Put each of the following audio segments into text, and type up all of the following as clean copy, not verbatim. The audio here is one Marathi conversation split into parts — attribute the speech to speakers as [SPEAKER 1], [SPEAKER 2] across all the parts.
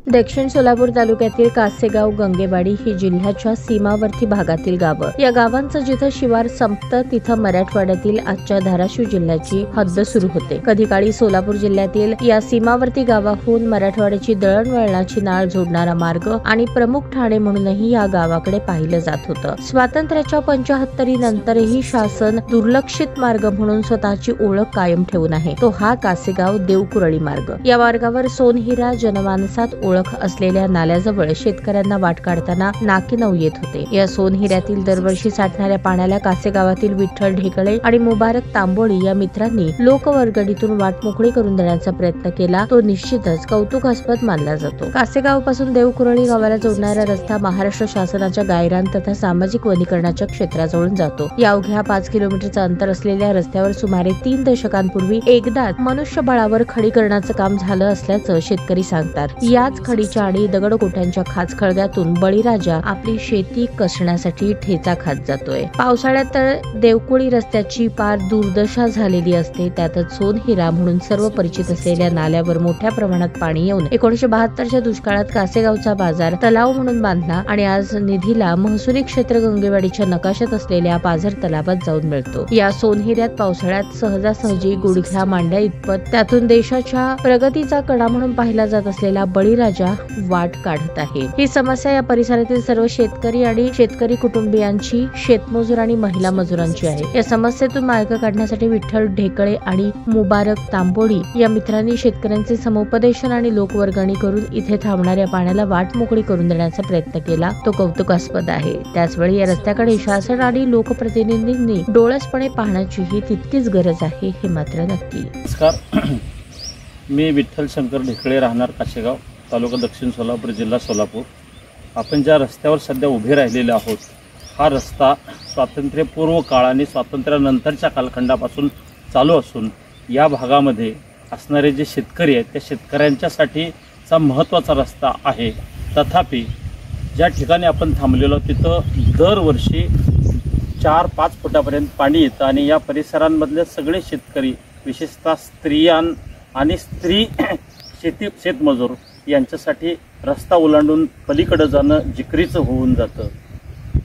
[SPEAKER 1] दक्षिण सोलापूर तालुक्यातील कासेगाव, गंगेवाडी ही जिल्ह्याच्या सीमावर्ती भागातील गावं. या गावांचं जिथं शिवार संपतं तिथं मराठवाड्यातील आजच्या धाराशिव जिल्ह्याची हद्द सुरू होते. कधी काळी सोलापूर जिल्ह्यातील या सीमावर्ती गावाहून मराठवाड्याची दळणवळणाची नाळ जोडणारा मार्ग आणि प्रमुख ठाणे म्हणूनही या गावाकडे पाहिलं जात होतं. स्वातंत्र्याच्या 75 नंतरही शासन दुर्लक्षित मार्ग म्हणून स्वतःची ओळख कायम ठेवून आहे. तो हा कासेगाव देवकुरळी मार्ग. या मार्गावर सोनहिरा जनमानसात ओळख असलेल्या नाल्याजवळ शेतकऱ्यांना वाट काढताना नाकेनऊ येत होते. या सोनहिऱ्यातील दरवर्षी साठणाऱ्या पाण्याला कासेगावातील विठ्ठल ढेकळे आणि मुबारक तांबोळी या मित्रांनी लोकवर्गणीतून वाट मोकळी करून देण्याचा प्रयत्न केला. तो निश्चितच कौतुकास्पद मानला जातो. कासेगाव पासून देवकुरळी गावाला जोडणारा रस्ता महाराष्ट्र शासनाच्या गायरान तथा सामाजिक वनीकरणाच्या क्षेत्राजवळून जातो. या अवघ्या 5 किलोमीटरचं अंतर असलेल्या रस्त्यावर सुमारे 3 दशकांपूर्वी एकदाच मनुष्यबळावर खडीकरणाचं काम झालं असल्याचं शेतकरी सांगतात. याच खडीच्या आणि दगडकोट्यांच्या खाचखळग्यातून बळीराजा आपली शेती कसण्यासाठी ठेचा खात जातोय. पावसाळ्यात तर देवकुळी रस्त्याची पार दुर्दशा झालेली असते. त्यातच सोनहिरा म्हणून सर्व परिचित असलेल्या नाल्यावर मोठ्या प्रमाणात पाणी येऊन 1972च्या दुष्काळात कासेगावचा बाजार तलाव म्हणून बांधला आणि आज निधीला महसुली क्षेत्र गंगेवाडीच्या नकाशात असलेल्या पाझर तलावात जाऊन मिळतो. या सोनहिऱ्यात पावसाळ्यात सहजासहजी गुडघ्या मांड्या इतपत त्यातून देशाच्या प्रगतीचा कणा म्हणून पाहिला जात असलेला बळीराजा वाट काढत आहे. ही समस्या या परिसरातील सर्व शेतकरी आणि शेतकरी कुटुंबियांची, शेतमजूर आणि महिला मजुरांची आहे. या समस्येतून मार्ग काढण्यासाठी विठ्ठल ढेकळे आणि मुबारक तांबोळी या मित्रांनी शेतकऱ्यांचे समुपदेशन आणि लोकवर्गणी करून इथे थांबणाऱ्या पाण्याला वाट मोकळी करून देण्याचा प्रयत्न केला. तो कौतुकास्पद आहे. त्याचवेळी या रस्त्याकडे शासन आणि लोकप्रतिनिधींनी डोळसपणे पाहण्याचीही तितकीच गरज आहे, हे मात्र नक्की.
[SPEAKER 2] नमस्कार, मी विठ्ठल शंकर ढेकळे, राहणार कासेगाव, तालुका दक्षिण सोलापूर, जिल्हा सोलापूर. आपण ज्या रस्त्यावर सध्या उभे राहिलेले आहोत, हा रस्ता स्वातंत्र्यपूर्व काळ आणि स्वातंत्र्यानंतरच्या कालखंडापासून चालू असून या भागामध्ये असणारे जे शेतकरी आहेत त्या शेतकऱ्यांच्यासाठीचा महत्त्वाचा रस्ता आहे. तथापि ज्या ठिकाणी आपण थांबलेलो तिथं दरवर्षी 4-5 फुटापर्यंत पाणी येतं आणि या परिसरांमधले सगळे शेतकरी, विशेषतः स्त्रियां आणि शेतमजूर यांच्यासाठी रस्ता ओलांडून पलीकडे जाणं जिकरीचं होऊन जातं.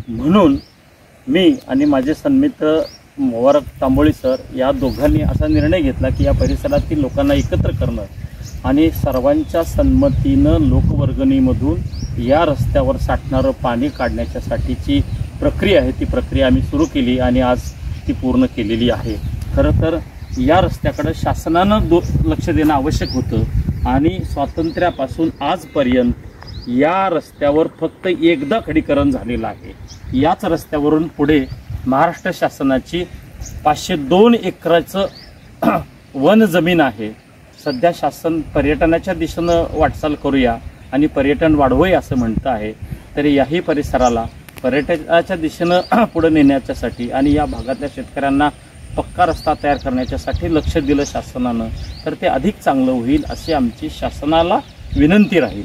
[SPEAKER 2] म्हणून मी आणि माझे सन्मित्र मुबारक तांबोळी सर या दोघांनी असा निर्णय घेतला की या परिसरातील लोकांना एकत्र करणं आणि सर्वांच्या संमतीनं लोकवर्गणीमधून या रस्त्यावर साठणारं पाणी काढण्याच्यासाठीची प्रक्रिया आहे ती प्रक्रिया आम्ही सुरू केली आणि आज ती पूर्ण केलेली आहे. खरं तर या रस्त्याकडे शासनानं लक्ष देणं आवश्यक होतं आणि स्वातंत्र्यापासून आजपर्यंत या रस्त्यावर फक्त एकदा खडीकरण झालेलं आहे. याच रस्त्यावरून पुढे महाराष्ट्र शासनाची 502 एकराचं वन जमीन आहे. सध्या शासन पर्यटनाच्या दिशेनं वाटचाल करूया आणि पर्यटन वाढवूया असं म्हणतं आहे. तरी याही परिसराला पर्यटनाच्या दिशेनं पुढे नेण्याच्यासाठी आणि या भागातल्या शेतकऱ्यांना पक्का रस्ता तयार करण्याच्यासाठी लक्ष दिलं शासनानं तर ते अधिक चांगलं होईल अशी आमची शासनाला विनंती राहील.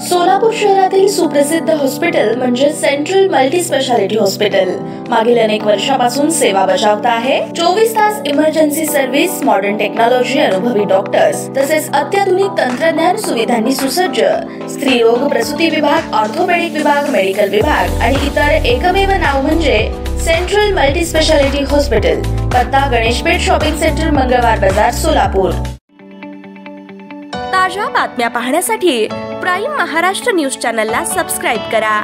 [SPEAKER 3] सोलापूर शहरातील सुप्रसिद्ध हॉस्पिटल म्हणजे सेंट्रल मल्टी स्पेशालिटी हॉस्पिटल मागील अनेक वर्षापासून सेवा बजावत आहे. 24 तास इमर्जन्सी सर्व्हिस, मॉडर्न टेक्नॉलॉजी, अनुभवी डॉक्टर्स तसेच अत्याधुनिक तंत्रज्ञान सुविधांनी सुसज्ज स्त्रीरोग प्रसूती विभाग, ऑर्थोपेडिक विभाग, मेडिकल विभाग आणि इतर एकमेव नाव म्हणजे सेंट्रल मल्टी स्पेशालिटी हॉस्पिटल. पत्ता गणेशपेठ शॉपिंग सेंटर, मंगळवार बाजार, सोलापूर. ताज्या बातम्या पाहण्यासाठी प्राईम महाराष्ट्र न्यूज चॅनलला सबस्क्राईब करा.